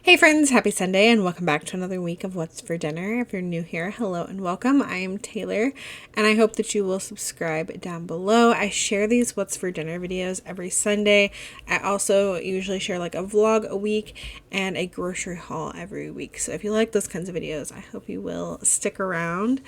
Hey friends, happy Sunday and welcome back to another week of What's for Dinner. If you're new here, hello and welcome. I am Taylor and I hope that you will subscribe down below. I share these What's for Dinner videos every Sunday. I also usually share like a vlog a week and a grocery haul every week. So if you like those kinds of videos, I hope you will stick around.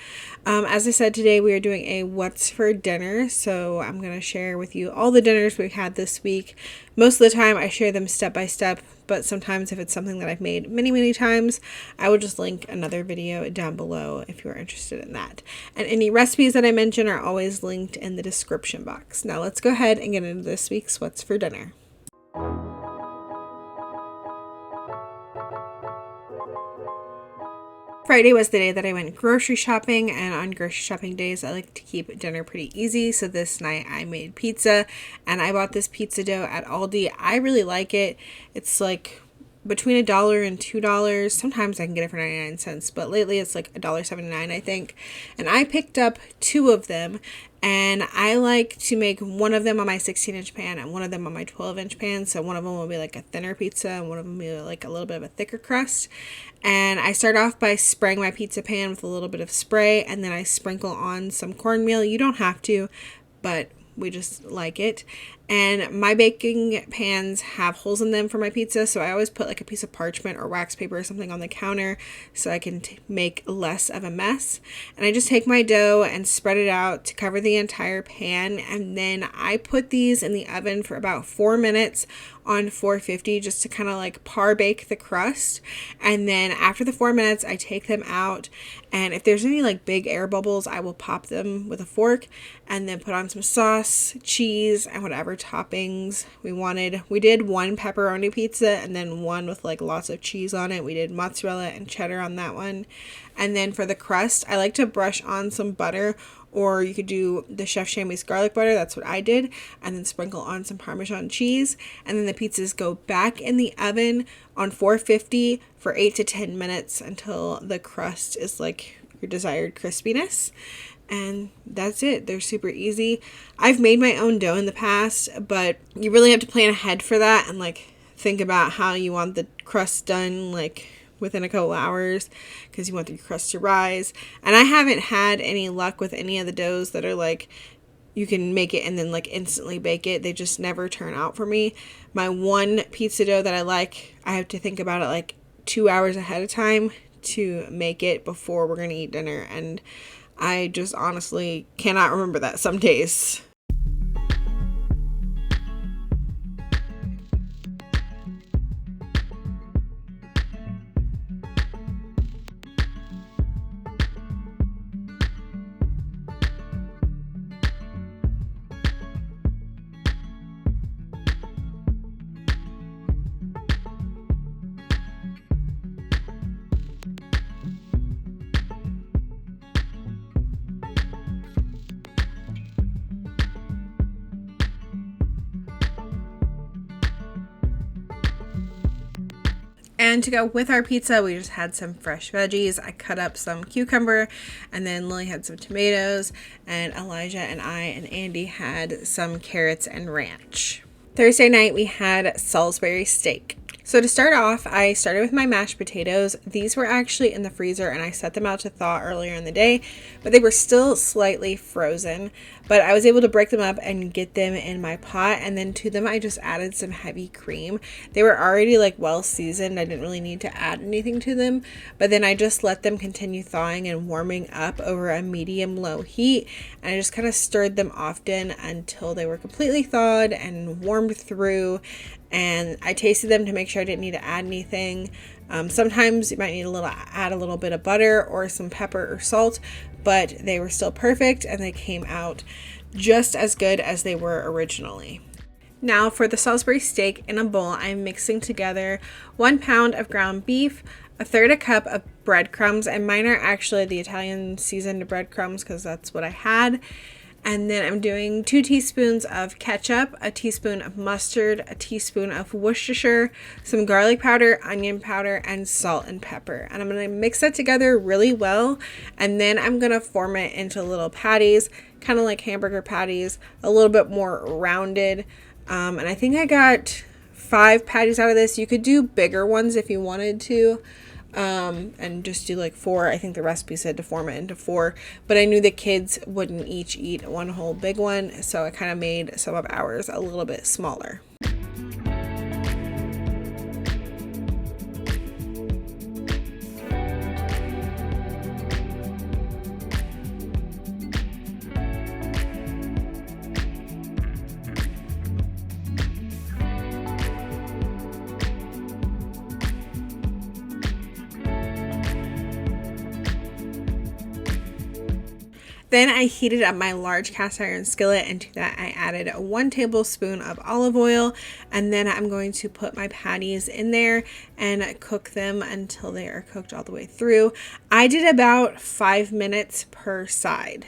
As I said, today we are doing a What's for Dinner. So I'm going to share with you all the dinners we had this week. Most of the time I share them step by step, but sometimes if it's something that I've made many times, I will just link another video down below if you are interested in that. And any recipes that I mention are always linked in the description box. Now let's go ahead and get into this week's What's for Dinner. Friday was the day that I went grocery shopping, and on grocery shopping days I like to keep dinner pretty easy, so this night I made pizza and I bought this pizza dough at Aldi. I really like it. It's like between $1 and $2. Sometimes I can get it for 99 cents, but lately it's like $1.79 I think. And I picked up 2 of them, and I like to make one of them on my 16-inch pan and one of them on my 12-inch pan. So one of them will be like a thinner pizza and one of them will be like a little bit of a thicker crust. And I start off by spraying my pizza pan with a little bit of spray, and then I sprinkle on some cornmeal. You don't have to, but we just like it. And my baking pans have holes in them for my pizza, so I always put like a piece of parchment or wax paper or something on the counter so I can make less of a mess. And I just take my dough and spread it out to cover the entire pan, and then I put these in the oven for about 4 minutes on 450 just to kind of like par bake the crust. And then after the 4 minutes I take them out, and if there's any like big air bubbles I will pop them with a fork and then put on some sauce, cheese, and whatever toppings we wanted. We did one pepperoni pizza and then one with like lots of cheese on it. We did mozzarella and cheddar on that one. And then for the crust, I like to brush on some butter, or you could do the Chef Chamois garlic butter. That's what I did. And then sprinkle on some Parmesan cheese. And then the pizzas go back in the oven on 450 for 8 to 10 minutes until the crust is like your desired crispiness. And that's it. They're super easy. I've made my own dough in the past, but you really have to plan ahead for that and like think about how you want the crust done like within a couple hours, because you want the crust to rise. And I haven't had any luck with any of the doughs that are like you can make it and then like instantly bake it. They just never turn out for me. My one pizza dough that I like, I have to think about it like 2 hours ahead of time to make it before we're gonna eat dinner, and I just honestly cannot remember that some days. And to go with our pizza, we just had some fresh veggies. I cut up some cucumber, and then Lily had some tomatoes, and Elijah and I and Andy had some carrots and ranch. Thursday night, we had Salisbury steak. So to start off, I started with my mashed potatoes. These were actually in the freezer and I set them out to thaw earlier in the day, but they were still slightly frozen. But I was able to break them up and get them in my pot, and then to them I just added some heavy cream. They were already like well seasoned. I didn't really need to add anything to them, but then I just let them continue thawing and warming up over a medium-low heat, and I just kind of stirred them often until they were completely thawed and warmed through. And I tasted them to make sure I didn't need to add anything. Sometimes you might need add a little bit of butter or some pepper or salt, but they were still perfect and they came out just as good as they were originally. Now for the Salisbury steak, in a bowl, I'm mixing together 1 pound of ground beef, 1/3 cup of breadcrumbs, and mine are actually the Italian seasoned breadcrumbs because that's what I had. And then I'm doing 2 teaspoons of ketchup, a teaspoon of mustard, a teaspoon of Worcestershire, some garlic powder, onion powder, and salt and pepper. And I'm going to mix that together really well. And then I'm going to form it into little patties, kind of like hamburger patties, a little bit more rounded. And I think I got 5 patties out of this. You could do bigger ones if you wanted to, and just do like 4. I think the recipe said to form it into 4, but I knew the kids wouldn't each eat one whole big one, so I kind of made some of ours a little bit smaller. Then I heated up my large cast iron skillet, and to that I added 1 tablespoon of olive oil, and then I'm going to put my patties in there and cook them until they are cooked all the way through. I did about 5 minutes per side.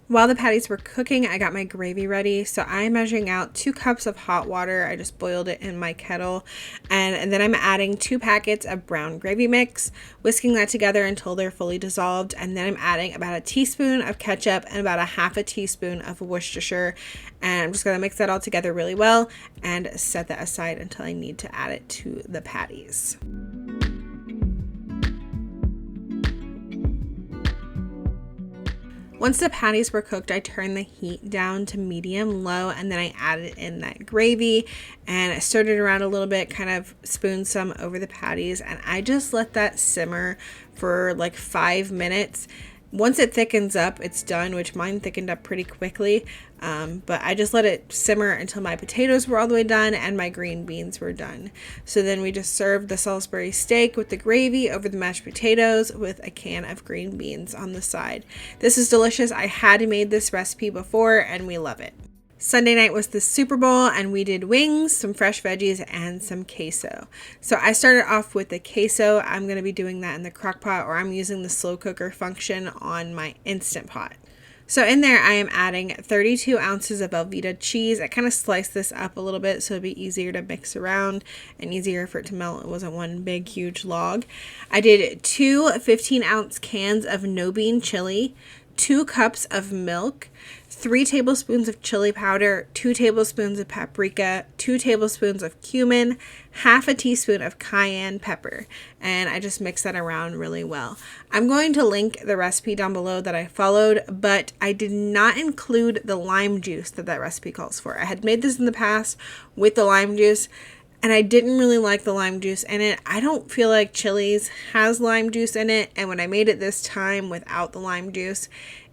While the patties were cooking, I got my gravy ready. So I'm measuring out 2 cups of hot water. I just boiled it in my kettle. And then I'm adding 2 packets of brown gravy mix, whisking that together until they're fully dissolved. And then I'm adding about a teaspoon of ketchup and about a half a teaspoon of Worcestershire. And I'm just going to mix that all together really well and set that aside until I need to add it to the patties. Once the patties were cooked, I turned the heat down to medium low, and then I added in that gravy and I stirred it around a little bit, kind of spooned some over the patties, and I just let that simmer for like 5 minutes. Once it thickens up, it's done, which mine thickened up pretty quickly, but I just let it simmer until my potatoes were all the way done and my green beans were done. So then we just served the Salisbury steak with the gravy over the mashed potatoes with a can of green beans on the side. This is delicious. I had made this recipe before and we love it. Sunday night was the Super Bowl, and we did wings, some fresh veggies, and some queso. So I started off with the queso. I'm going to be doing that in the crock pot, or I'm using the slow cooker function on my Instant Pot. So in there, I am adding 32 ounces of Velveeta cheese. I kind of sliced this up a little bit so it'd be easier to mix around and easier for it to melt. It wasn't one big, huge log. I did 2 15-ounce cans of no bean chili, 2 cups of milk, 3 tablespoons of chili powder, 2 tablespoons of paprika, 2 tablespoons of cumin, half a teaspoon of cayenne pepper, and I just mix that around really well. I'm going to link the recipe down below that I followed, but I did not include the lime juice that recipe calls for. I had made this in the past with the lime juice, and I didn't really like the lime juice in it. I don't feel like Chili's has lime juice in it, and when I made it this time without the lime juice,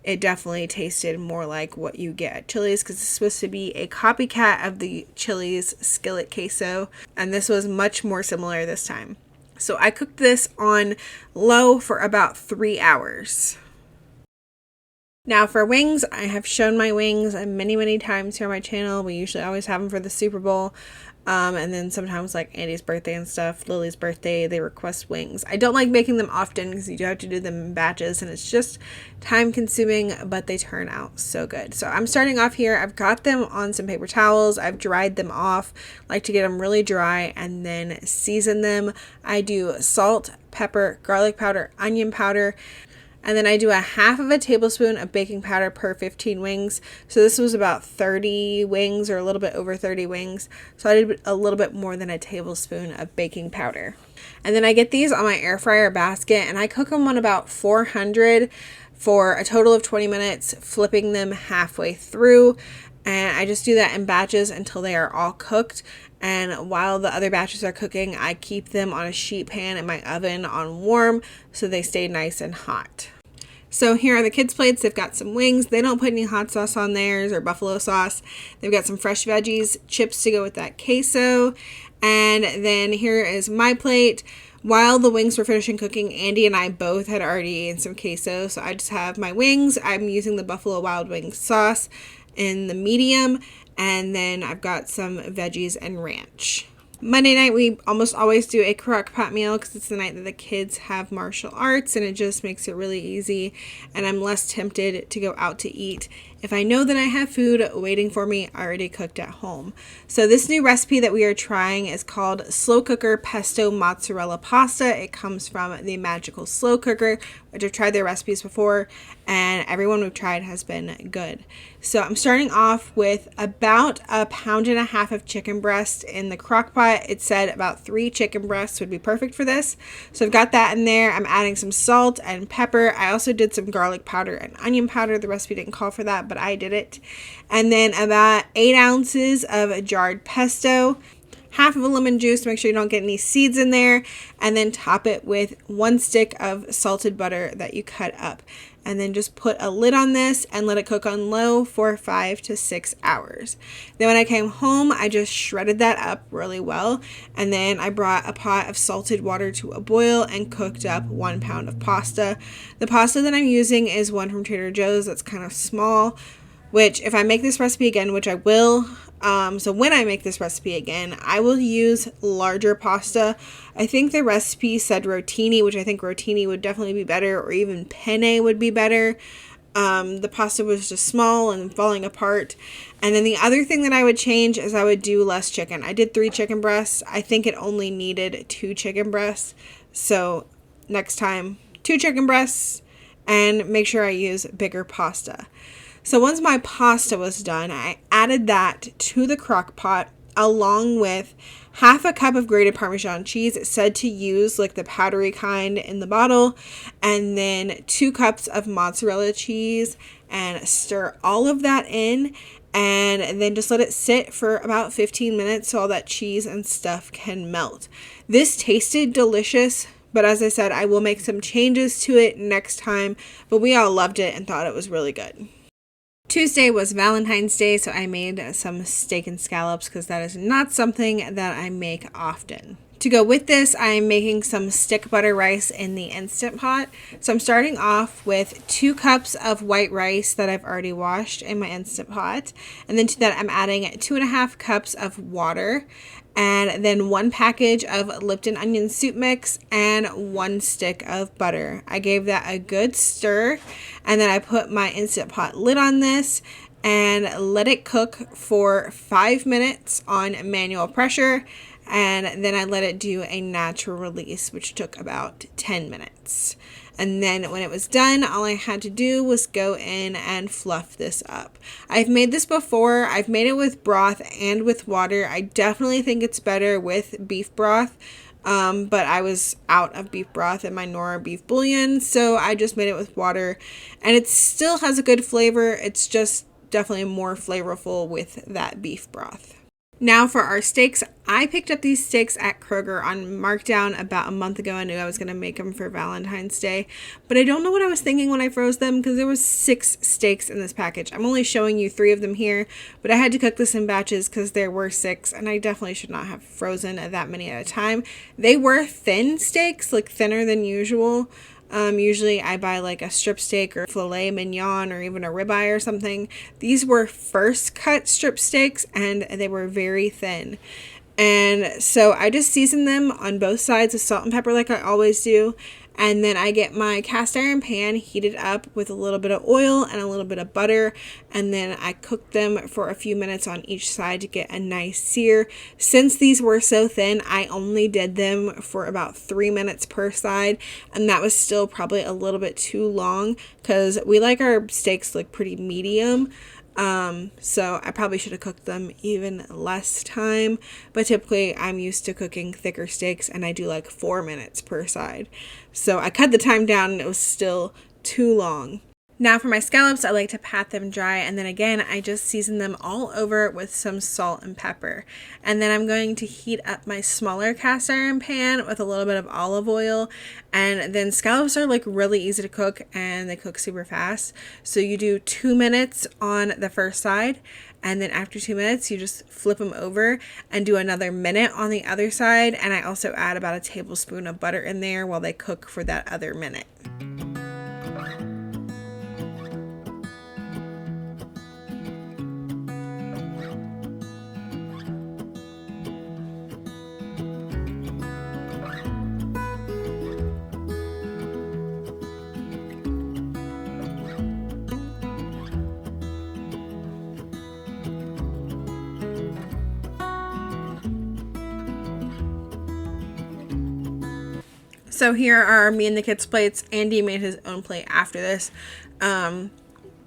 it definitely tasted more like what you get at Chili's, because it's supposed to be a copycat of the Chili's Skillet queso, and this was much more similar this time. So I cooked this on low for about 3 hours. Now for wings, I have shown my wings many times here on my channel. We usually always have them for the Super Bowl. And then sometimes like Andy's birthday and stuff, Lily's birthday, they request wings. I don't like making them often because you do have to do them in batches and it's just time consuming, but they turn out so good. So I'm starting off here. I've got them on some paper towels. I've dried them off. I like to get them really dry and then season them. I do salt, pepper, garlic powder, onion powder. And then I do a half of a tablespoon of baking powder per 15 wings. So this was about 30 wings or a little bit over 30 wings. So I did a little bit more than a tablespoon of baking powder. And then I get these on my air fryer basket and I cook them on about 400 for a total of 20 minutes, flipping them halfway through. And I just do that in batches until they are all cooked. And while the other batches are cooking, I keep them on a sheet pan in my oven on warm so they stay nice and hot. So here are the kids' plates. They've got some wings. They don't put any hot sauce on theirs or buffalo sauce. They've got some fresh veggies, chips to go with that queso. And then here is my plate. While the wings were finishing cooking, Andy and I both had already eaten some queso. So I just have my wings. I'm using the Buffalo Wild Wings sauce in the medium. And then I've got some veggies and ranch. Monday night, we almost always do a crock pot meal because it's the night that the kids have martial arts and it just makes it really easy and I'm less tempted to go out to eat if I know that I have food waiting for me already cooked at home. So this new recipe that we are trying is called Slow Cooker Pesto Mozzarella Pasta. It comes from the Magical Slow Cooker, which I've tried their recipes before, and everyone we've tried has been good. So I'm starting off with about 1.5 pounds of chicken breast in the crock pot. It said about 3 chicken breasts would be perfect for this. So I've got that in there. I'm adding some salt and pepper. I also did some garlic powder and onion powder. The recipe didn't call for that, but I did it. And then about 8 ounces of jarred pesto, half of a lemon juice to make sure you don't get any seeds in there, and then top it with 1 stick of salted butter that you cut up. And then just put a lid on this and let it cook on low for 5 to 6 hours. Then when I came home, I just shredded that up really well. And then I brought a pot of salted water to a boil and cooked up 1 pound of pasta. The pasta that I'm using is one from Trader Joe's that's kind of small, which if I make this recipe again, which I will, so when I make this recipe again, I will use larger pasta. I think the recipe said rotini, which I think rotini would definitely be better, or even penne would be better. The pasta was just small and falling apart. And then the other thing that I would change is I would do less chicken. I did 3 chicken breasts. I think it only needed 2 chicken breasts. So next time, 2 chicken breasts, and make sure I use bigger pasta. So once my pasta was done, I added that to the crock pot along with half a cup of grated Parmesan cheese. It said to use like the powdery kind in the bottle, and then 2 cups of mozzarella cheese, and stir all of that in, and then just let it sit for about 15 minutes so all that cheese and stuff can melt. This tasted delicious, but as I said, I will make some changes to it next time, but we all loved it and thought it was really good. Tuesday was Valentine's Day, so I made some steak and scallops because that is not something that I make often. To go with this, I'm making some stick butter rice in the Instant Pot. So I'm starting off with 2 cups of white rice that I've already washed in my Instant Pot. And then to that, I'm adding 2.5 cups of water, and then 1 package of Lipton onion soup mix and 1 stick of butter. I gave that a good stir, and then I put my Instant Pot lid on this and let it cook for 5 minutes on manual pressure. And then I let it do a natural release, which took about 10 minutes. And then when it was done, all I had to do was go in and fluff this up. I've made this before. I've made it with broth and with water. I definitely think it's better with beef broth. But I was out of beef broth in my Nora beef bouillon, so I just made it with water. And it still has a good flavor. It's just definitely more flavorful with that beef broth. Now for our steaks, I picked up these steaks at Kroger on markdown about a month ago. I knew I was going to make them for Valentine's Day, but I don't know what I was thinking when I froze them because there was 6 steaks in this package. I'm only showing you 3 of them here, but I had to cook this in batches because there were 6, and I definitely should not have frozen that many at a time. They were thin steaks, like thinner than usual. Usually I buy like a strip steak or filet mignon or even a ribeye or something. These were first cut strip steaks and they were very thin. And so I just seasoned them on both sides with salt and pepper like I always do. And then I get my cast iron pan heated up with a little bit of oil and a little bit of butter. And then I cook them for a few minutes on each side to get a nice sear. Since these were so thin, I only did them for about 3 minutes per side. And that was still probably a little bit too long because we like our steaks like pretty medium. So I probably should have cooked them even less time, but typically I'm used to cooking thicker steaks and I do like 4 minutes per side. So I cut the time down and it was still too long. Now for my scallops, I like to pat them dry, and then again, I just season them all over with some salt and pepper. And then I'm going to heat up my smaller cast iron pan with a little bit of olive oil, and then scallops are like really easy to cook and they cook super fast. So you do 2 minutes on the first side, and then after 2 minutes, you just flip them over and do another minute on the other side. And I also add about a tablespoon of butter in there while they cook for that other minute. So here are me and the kids' plates. Andy made his own plate after this. I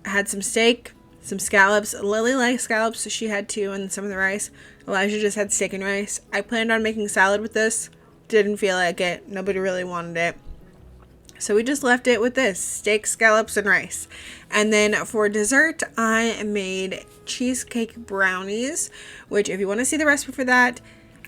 had some steak, some scallops. Lily liked scallops, so she had two, and some of the rice. Elijah just had steak and rice. I planned on making salad with this. Didn't feel like it. Nobody really wanted it. So we just left it with this, steak, scallops, and rice. And then for dessert, I made cheesecake brownies, which if you want to see the recipe for that,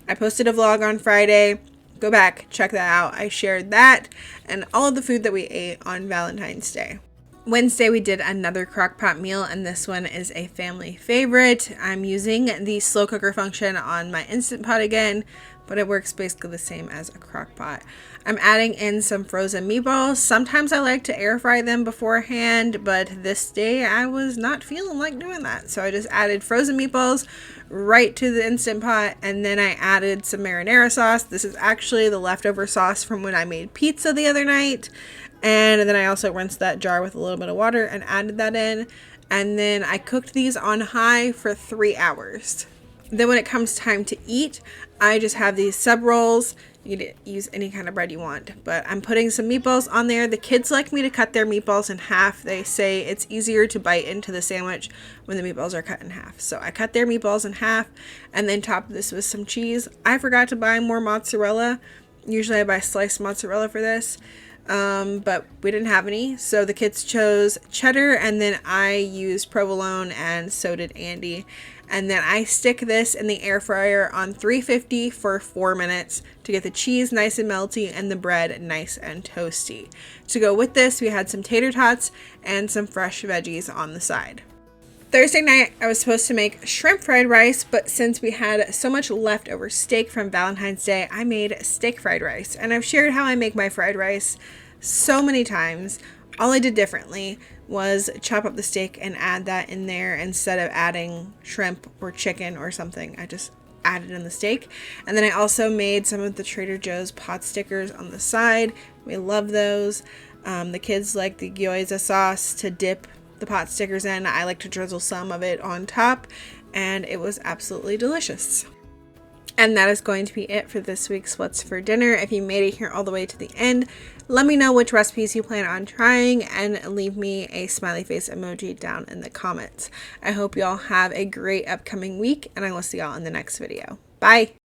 I posted a vlog on Friday. Go back, check that out. I shared that and all of the food that we ate on Valentine's Day. Wednesday, we did another crock pot meal, and this one is a family favorite. I'm using the slow cooker function on my Instant Pot again, but it works basically the same as a crock pot. I'm adding in some frozen meatballs. Sometimes I like to air fry them beforehand, but this day I was not feeling like doing that. So I just added frozen meatballs right to the Instant Pot, and then I added some marinara sauce. This is actually the leftover sauce from when I made pizza the other night. And then I also rinsed that jar with a little bit of water and added that in. And then I cooked these on high for 3 hours. Then when it comes time to eat, I just have these sub rolls. You can use any kind of bread you want, but I'm putting some meatballs on there. The kids like me to cut their meatballs in half. They say it's easier to bite into the sandwich when the meatballs are cut in half. So I cut their meatballs in half and then top this with some cheese. I forgot to buy more mozzarella. Usually I buy sliced mozzarella for this, but we didn't have any. So the kids chose cheddar, and then I used provolone, and so did Andy. And then I stick this in the air fryer on 350 for 4 minutes to get the cheese nice and melty and the bread nice and toasty. To go with this, we had some tater tots and some fresh veggies on the side. Thursday night, I was supposed to make shrimp fried rice, but since we had so much leftover steak from Valentine's Day, I made steak fried rice. And I've shared how I make my fried rice so many times. All I did differently was chop up the steak and add that in there instead of adding shrimp or chicken or something. I just added in the steak. And then I also made some of the Trader Joe's pot stickers on the side. We love those. The kids like the gyoza sauce to dip the pot stickers in. I like to drizzle some of it on top, and it was absolutely delicious. And that is going to be it for this week's What's for Dinner. If you made it here all the way to the end, let me know which recipes you plan on trying and leave me a smiley face emoji down in the comments. I hope y'all have a great upcoming week, and I will see y'all in the next video. Bye!